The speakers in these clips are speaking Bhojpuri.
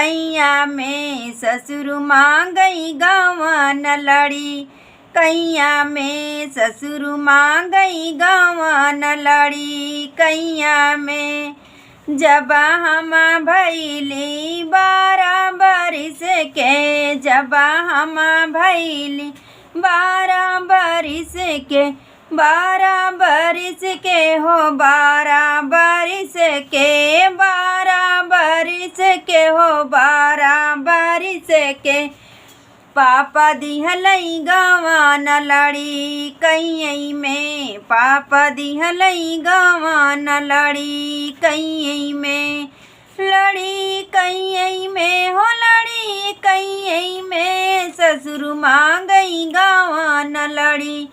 कैया में ससुर मांगई गवन लड़ी। कैया में ससुर मांगई गवन लड़ी। कैया में जब हम भैली 12 बरिस के, जब हम भैली 12 बरिस के, 12 बरिस के हो 12 बरिस के, 12 बरिस के हो 12 बरिस के, पापा दिहलई गवन लड़ी। कैयई में पापा दिहलई गवन लड़ी। कैयई में लड़ी, कैयई में हो लड़ी। कैयई में ससुर मांगई गवन लड़ी।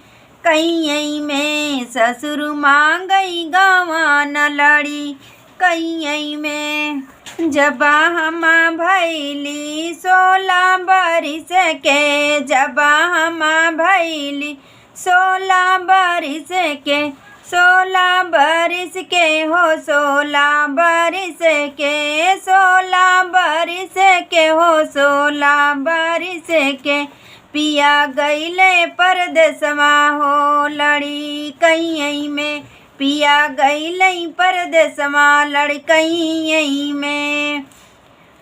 कैयई में ससुर मांगई गवन लड़ी। कैयई में जब हम भैली 16 बरिस के, जब हम भैली 16 बरिस के, 16 बरिस के हो 16 बरिस के, 16 बरिस के हो 16 बरिस के, पिया गईले परदेसवा हो लड़ी। कैयई में पिया गईलई परदेसवा लड़ी। कैयई में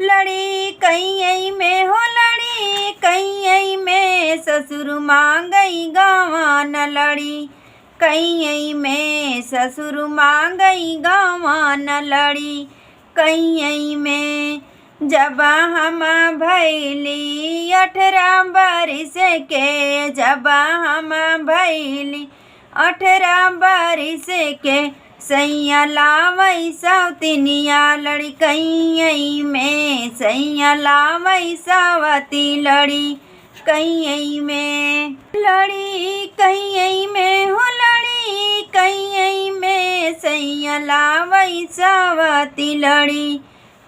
लड़ी, कैयई में हो लड़ी। कैयई में ससुर मांगई गवन लड़ी। कैयई में ससुर मांगई गवन लड़ी। कैयई में जब हम भैली 18 बरिस के, जब हम भैली 18 बरिस के, सैया लावई सौतिनिया लड़ी। कैयई में सैया लावई सवती लड़ी। कैयई में लड़ी, कैयई में हो लड़ी। कैयई में सैया लावई सवती लड़ी।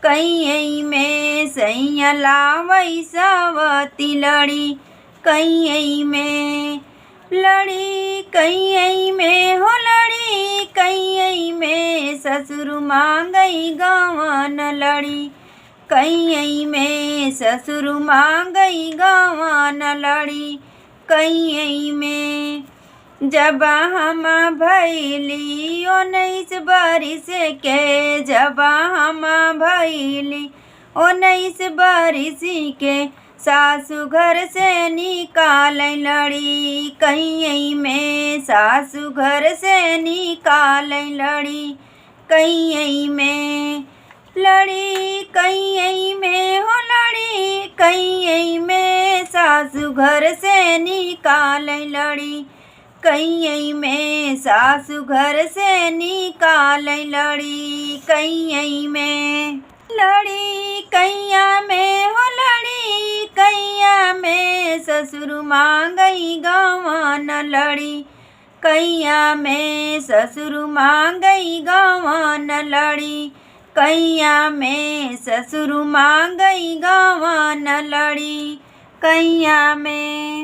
कैयई में सैया लावई सवती लड़ी। कैयई में लड़ी, कैयई में हो लड़ी। कैयई में ससुर मांगई गवन लड़ी। कैयई में ससुर मांगई गवन लड़ी। कैयई में जब हम भैली 19 बरिस के, जब हम भैली 19 बरिस के, सासु घर से निकाल लड़ी। कैयई में सासु घर से निकाल लड़ी। कैयई में लड़ी, कैयई में हो लड़ी। कैयई में सासु घर से निकाल लड़ी। कैयई में सासु घर से निकाल लड़ी। कैयई में लड़ी, कैया में हो लड़ी। कैया में ससुर मांगई गवन लड़ी। कैया में ससुर मांगई गवन लड़ी। कैया में ससुर मांगई गवन लड़ी। कैया में